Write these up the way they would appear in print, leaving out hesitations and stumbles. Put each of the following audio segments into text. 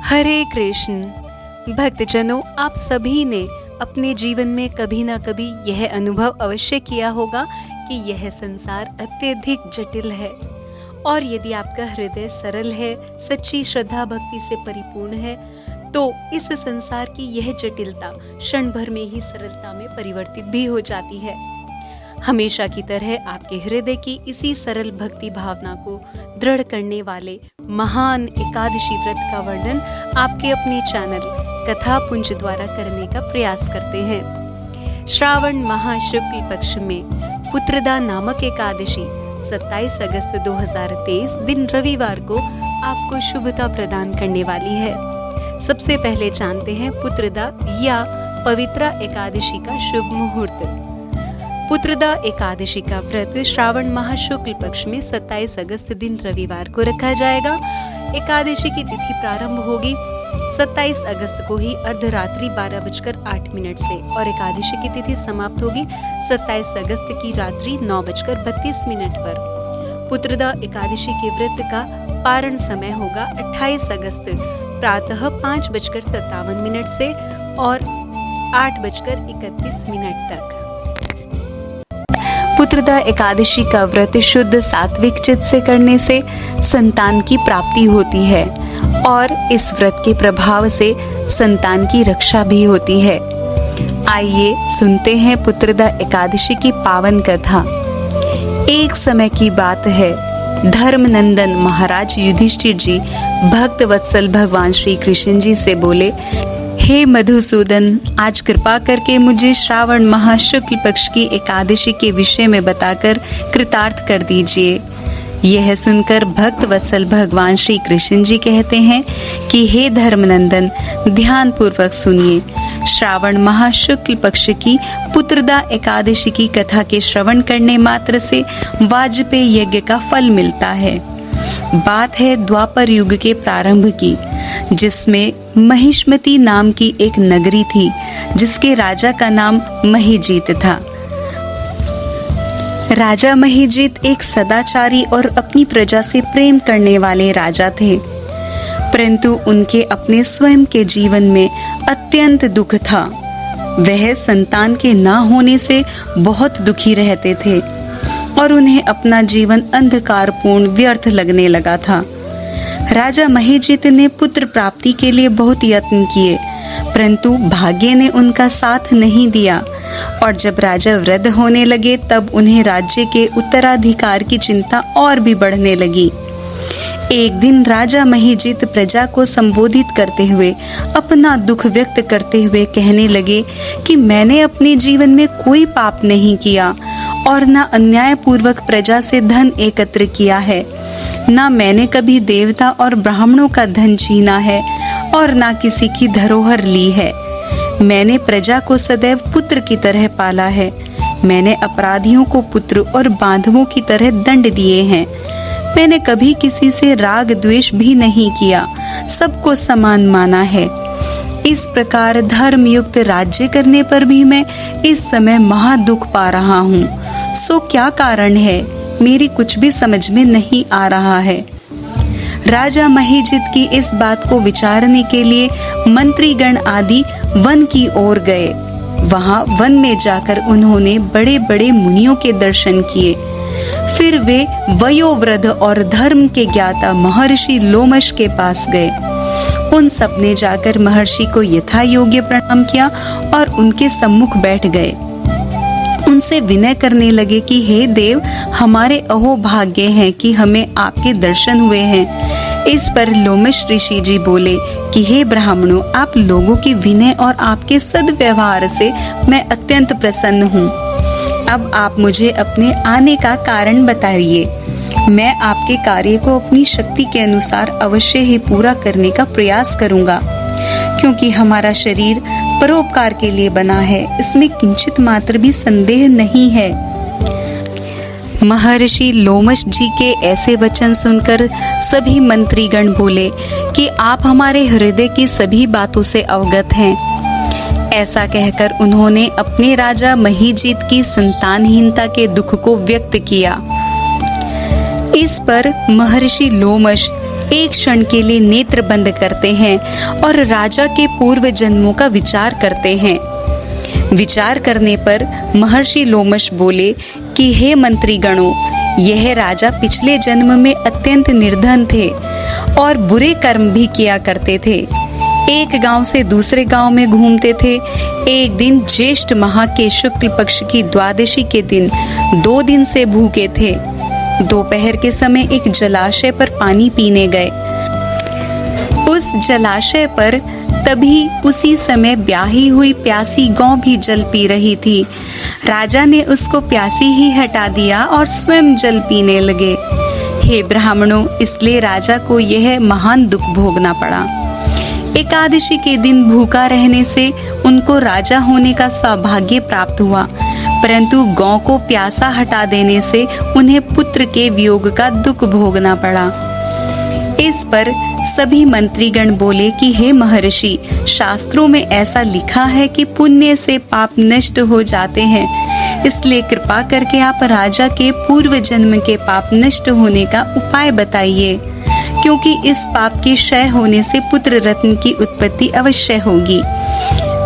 हरे कृष्ण भक्तजनों, आप सभी ने अपने जीवन में कभी ना कभी यह अनुभव अवश्य किया होगा कि यह संसार अत्यधिक जटिल है। और यदि आपका हृदय सरल है, सच्ची श्रद्धा भक्ति से परिपूर्ण है, तो इस संसार की यह जटिलता क्षण भर में ही सरलता में परिवर्तित भी हो जाती है। हमेशा की तरह आपके हृदय की इसी सरल भक्ति भावना को दृढ़ करने वाले महान एकादशी व्रत का वर्णन आपके अपने चैनल कथा पुंज द्वारा करने का प्रयास करते हैं। श्रावण माह शुक्ल पक्ष में पुत्रदा नामक एकादशी 27 अगस्त 2023 दिन रविवार को आपको शुभता प्रदान करने वाली है। सबसे पहले जानते हैं पुत्रदा या पवित्रा एकादशी का शुभ मुहूर्त। पुत्रदा एकादशी का व्रत श्रावण माह शुक्ल पक्ष में 27 अगस्त दिन रविवार को रखा जाएगा। एकादशी की तिथि प्रारंभ होगी 27 अगस्त को ही अर्धरात्रि 12:08 से और एकादशी की तिथि समाप्त होगी 27 अगस्त की रात्रि 9:32 पर। पुत्रदा एकादशी के व्रत का पारण समय होगा 28 अगस्त प्रातः 5:57 से और 8:31 तक। पुत्रदा एकादशी का व्रत शुद्ध सात्विक चित्त से करने से संतान की प्राप्ति होती है और इस व्रत के प्रभाव से संतान की रक्षा भी होती है। आइए सुनते हैं पुत्रदा एकादशी की पावन कथा। एक समय की बात है, धर्मनंदन महाराज युधिष्ठिर जी भक्त वत्सल भगवान श्री कृष्ण जी से बोले, हे मधुसूदन, आज कृपा करके मुझे श्रावण माह शुक्ल पक्ष की एकादशी के विषय में बताकर कृतार्थ कर दीजिए। यह सुनकर भक्त वत्सल भगवान श्री कृष्ण जी कहते हैं कि हे धर्मनंदन, ध्यान पूर्वक सुनिए। श्रावण माह शुक्ल पक्ष की पुत्रदा एकादशी की कथा के श्रवण करने मात्र से वाजपेय यज्ञ का फल मिलता है। बात है द्वापर युग के प्रारंभ की, जिसमें महिष्मती नाम की एक नगरी थी, जिसके राजा का नाम महिजीत था। राजा महिजीत एक सदाचारी और अपनी प्रजा से प्रेम करने वाले राजा थे, परंतु उनके अपने स्वयं के जीवन में अत्यंत दुख था। वह संतान के ना होने से बहुत दुखी रहते थे और उन्हें अपना जीवन अंधकारपूर्ण व्यर्थ लगने लगा था। राजा महिजीत ने पुत्र प्राप्ति के लिए बहुत यत्न किए, परंतु भाग्य ने उनका साथ नहीं दिया और जब राजा वृद्ध होने लगे तब उन्हें राज्य के उत्तराधिकार की चिंता और भी बढ़ने लगी। एक दिन राजा महिजीत प्रजा को संबोधित करते हुए अपना दुख व्यक्त करते हुए कहने लगे कि मैंने अपने जीवन में कोई पाप नहीं किया और न अन्यायपूर्वक प्रजा से धन एकत्र किया है, ना मैंने कभी देवता और ब्राह्मणों का धन छीना है और ना किसी की धरोहर ली है। मैंने प्रजा को सदैव पुत्र की तरह पाला है। मैंने अपराधियों को पुत्र और बांधवों की तरह दंड दिए हैं। मैंने कभी किसी से राग द्वेष भी नहीं किया, सबको समान माना है। इस प्रकार धर्मयुक्त राज्य करने पर भी मैं इस समय महा दुख पा रहा हूँ। सो क्या कारण है, मेरी कुछ भी समझ में नहीं आ रहा है। राजा महिजीत की इस बात को विचारने के लिए मंत्रीगण आदि वन की ओर गए। वहां वन में जाकर उन्होंने बड़े बड़े मुनियों के दर्शन किए। फिर वे वयोवृद्ध और धर्म के ज्ञाता महर्षि लोमश के पास गए। उन सब ने जाकर महर्षि को यथा योग्य प्रणाम किया और उनके सम्मुख बैठ गए। उनसे विनय करने लगे कि हे देव, हमारे अहो भाग्य हैं कि हमें आपके दर्शन हुए हैं। इस पर लोमश ऋषि जी बोले कि हे ब्राह्मणों, आप लोगों की विनय और आपके सद्व्यवहार से मैं अत्यंत प्रसन्न हूँ। अब आप मुझे अपने आने का कारण बताइए। मैं आपके कार्य को अपनी शक्ति के अनुसार अवश्य ही पूरा करने का प्रयास करूँगा, क्योंकि हमारा शरीर परोपकार के लिए बना है, इसमें किंचित मात्र भी संदेह नहीं है। महर्षि लोमश जी के ऐसे वचन सुनकर सभी मंत्रीगण बोले कि आप हमारे हृदय की सभी बातों से अवगत हैं। ऐसा कहकर उन्होंने अपने राजा महिजीत की संतानहीनता के दुख को व्यक्त किया। इस पर महर्षि लोमश एक क्षण के लिए नेत्र बंद करते हैं और राजा के पूर्व जन्मों का विचार करते हैं। विचार करने पर महर्षि लोमश बोले कि हे मंत्री गणों, यह राजा पिछले जन्म में अत्यंत निर्धन थे और बुरे कर्म भी किया करते थे। एक गांव से दूसरे गांव में घूमते थे। एक दिन ज्येष्ठ माह के शुक्ल पक्ष की द्वादशी के दिन 2 दिन से भूखे थे। दोपहर के समय एक जलाशय पर पानी पीने गए। उस जलाशय पर तभी उसी समय ब्याही हुई प्यासी गौ भी जल पी रही थी। राजा ने उसको प्यासी ही हटा दिया और स्वयं जल पीने लगे। हे ब्राह्मणों, इसलिए राजा को यह महान दुख भोगना पड़ा। एकादशी के दिन भूखा रहने से उनको राजा होने का सौभाग्य प्राप्त हुआ, परंतु गौ को प्यासा हटा देने से उन्हें पुत्र के वियोग का दुख भोगना पड़ा। इस पर सभी मंत्रीगण बोले कि हे महर्षि, शास्त्रों में ऐसा लिखा है कि पुण्य से पाप नष्ट हो जाते हैं, इसलिए कृपा करके आप राजा के पूर्व जन्म के पाप नष्ट होने का उपाय बताइए, क्योंकि इस पाप के क्षय होने से पुत्र रत्न की उत्पत्ति अवश्य होगी।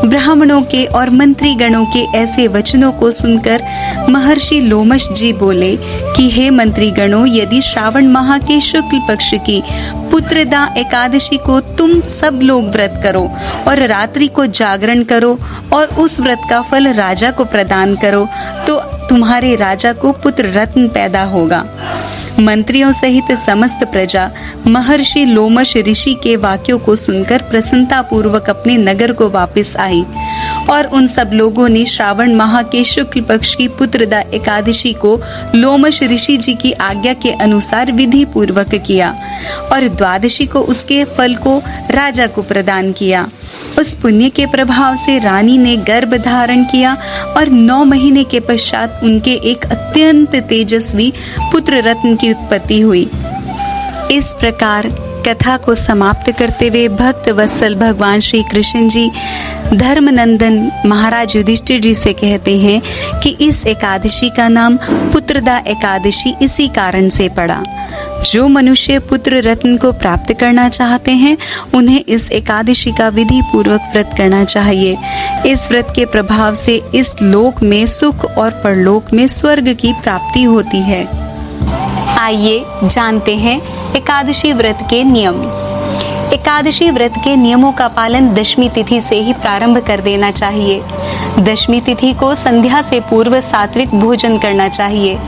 ब्राह्मणों के और मंत्री गणों के ऐसे वचनों को सुनकर महर्षि लोमश जी बोले कि हे मंत्री गणों, यदि श्रावण माह के शुक्ल पक्ष की पुत्रदा एकादशी को तुम सब लोग व्रत करो और रात्रि को जागरण करो और उस व्रत का फल राजा को प्रदान करो, तो तुम्हारे राजा को पुत्र रत्न पैदा होगा। मंत्रियों सहित समस्त प्रजा महर्षि लोमश ऋषि के वाक्यों को सुनकर प्रसन्नता पूर्वक अपने नगर को वापस आई और उन सब लोगों ने श्रावण माह के शुक्ल पक्ष की पुत्रदा एकादशी को लोमश ऋषि जी की आज्ञा के अनुसार विधि पूर्वक किया और द्वादशी को उसके फल को राजा को प्रदान किया। उस पुण्य के प्रभाव से रानी ने गर्भ धारण किया और 9 महीने के पश्चात उनके एक अत्यंत तेजस्वी पुत्र रत्न की उत्पत्ति हुई। इस प्रकार कथा को समाप्त करते हुए भक्त वत्सल भगवान श्री कृष्ण जी धर्मनंदन महाराज युधिष्ठिर जी से कहते हैं कि इस एकादशी का नाम पुत्रदा एकादशी इसी कारण से पड़ा। जो मनुष्य पुत्र रत्न को प्राप्त करना चाहते हैं, उन्हें इस एकादशी का विधि पूर्वक व्रत करना चाहिए। इस व्रत के प्रभाव से इस लोक में सुख और परलोक में स्वर्ग की प्राप्ति होती है। आइए जानते हैं एकादशी व्रत के नियम। एकादशी व्रत के नियमों का पालन दशमी तिथि से ही प्रारंभ कर देना चाहिए। दशमी तिथि को संध्या से पूर्व सात्विक भोजन करना चाहिए।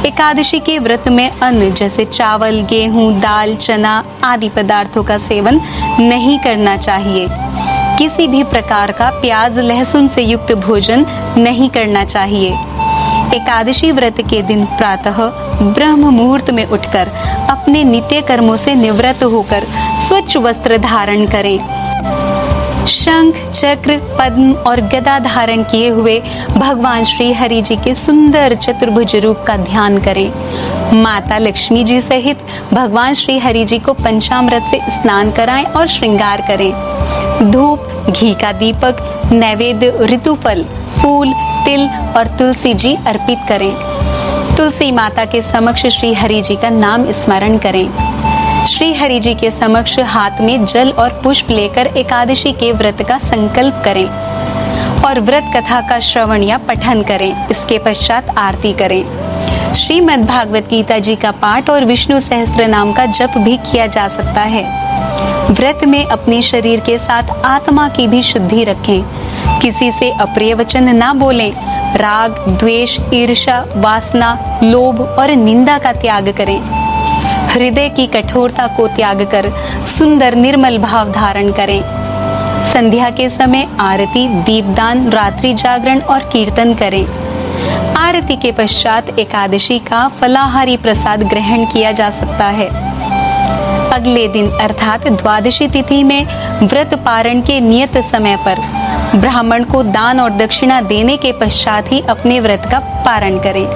एकादशी के व्रत में अन्न जैसे चावल, गेहूं, दाल, चना आदि पदार्थों का सेवन नहीं करना चाहिए। किसी भी प्रकार का प्याज, लहसुन से युक्त भोजन नहीं करना चाहिए। एकादशी व्रत के दिन प्रातः ब्रह्म मुहूर्त में उठकर अपने नित्य कर्मों से निवृत्त होकर स्वच्छ वस्त्र धारण करें। शंख, चक्र, पद्म और गदा धारण किए हुए भगवान श्री हरि जी के सुंदर चतुर्भुज रूप का ध्यान करें। माता लक्ष्मी जी सहित भगवान श्री हरि जी को पंचामृत से स्नान कराएं और श्रृंगार करें। धूप, घी का दीपक, नैवेद्य, ऋतुफल, फूल, तिल और तुलसी जी अर्पित करें। तुलसी माता के समक्ष श्री हरि जी का नाम स्मरण करें। श्री हरि जी के समक्ष हाथ में जल और पुष्प लेकर एकादशी के व्रत का संकल्प करें और व्रत कथा का श्रवण या पठन करें। इसके पश्चात आरती करें। श्रीमद् भागवत गीता जी का पाठ और विष्णु सहस्त्र नाम का जप भी किया जा सकता है। व्रत में अपने शरीर के साथ आत्मा की भी शुद्धि रखें। किसी से अप्रिय वचन ना बोलें। राग, द्वेष, ईर्ष्या, वासना, लोभ और निंदा का त्याग करें। हृदय की कठोरता को त्याग कर सुंदर निर्मल भाव धारण करें। संध्या के समय आरती, दीपदान, रात्रि जागरण और कीर्तन करें। आरती के पश्चात एकादशी का फलाहारी प्रसाद ग्रहण किया जा सकता है। अगले दिन अर्थात द्वादशी तिथि में व्रत पारण के नियत समय पर ब्राह्मण को दान और दक्षिणा देने के पश्चात ही अपने व्रत का पारण करें।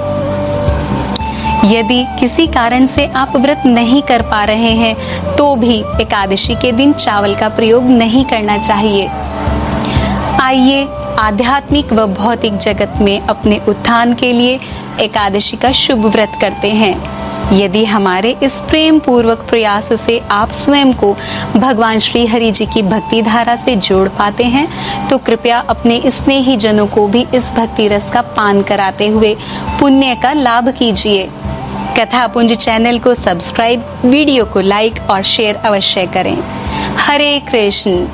यदि किसी कारण से आप व्रत नहीं कर पा रहे हैं तो भी एकादशी के दिन चावल का प्रयोग नहीं करना चाहिए। आइए आध्यात्मिक व भौतिक जगत में अपने उत्थान के लिए एकादशी का शुभ व्रत करते हैं। यदि हमारे इस प्रेम पूर्वक प्रयास से आप स्वयं को भगवान श्री हरि जी की भक्ति धारा से जोड़ पाते हैं तो कृपया अपने स्नेही जनों को भी इस भक्ति रस का पान कराते हुए पुण्य का लाभ कीजिए। कथापुंज चैनल को सब्सक्राइब, वीडियो को लाइक और शेयर अवश्य करें। हरे कृष्ण।